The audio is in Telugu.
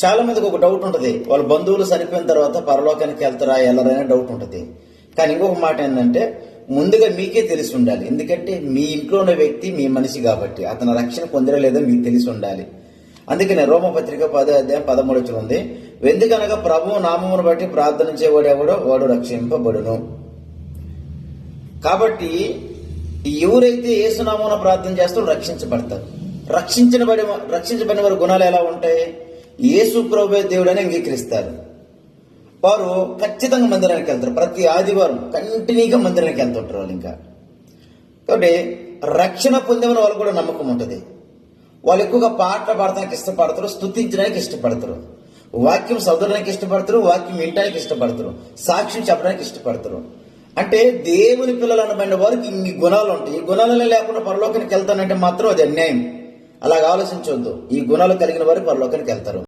చాలా మందికి ఒక డౌట్ ఉంటుంది, వాళ్ళ బంధువులు చనిపోయిన తర్వాత పరలోకానికి వెళ్తారా వెళ్ళరనే డౌట్ ఉంటుంది. కానీ ఇంకొక మాట ఏంటంటే, ముందుగా మీకే తెలిసి ఉండాలి. ఎందుకంటే మీ ఇంట్లో ఉన్న వ్యక్తి మీ మనిషి కాబట్టి అతను రక్షణ పొందిరా లేదో మీకు తెలిసి ఉండాలి. అందుకనే రోమపత్రిక 10:13 ఉంది, ఎందుకనగా ప్రభువు నామమును బట్టి ప్రార్థన చేయవాడు ఎవడో వాడు రక్షింపబడును. కాబట్టి ఎవరైతే యేసునామమున ప్రార్థన చేస్తారో రక్షించబడతారు. రక్షించబడిన వారి గుణాలు ఎలా ఉంటాయి? యేసు ప్రభువే దేవుడని అంగీకరిస్తారు. వారు ఖచ్చితంగా మందిరానికి వెళ్తారు. ప్రతి ఆదివారం కంటిన్యూగా మందిరానికి వెళ్తుంటారు వాళ్ళు. ఇంకా కాబట్టి రక్షణ పొందేమని వాళ్ళు కూడా నమ్మకం ఉంటుంది. వాళ్ళు ఎక్కువగా పాటలు పాడటానికి ఇష్టపడతారు, స్తుతించడానికి ఇష్టపడతారు, వాక్యం చదవడానికి ఇష్టపడతారు, వాక్యం వినడానికి ఇష్టపడతారు, సాక్ష్యం చెప్పడానికి ఇష్టపడతారు. అంటే దేవుని పిల్లలు అనబడిన వారికి ఇన్ని గుణాలు ఉంటాయి. ఈ గుణాలలో లేకుండా పరలోకానికి వెళ్తానంటే మాత్రం అది అన్యాయం. అలాగ ఆలోచించవద్దు. ఈ గుణాలు కలిగిన వారు పరలోకానికి వెళ్తారు.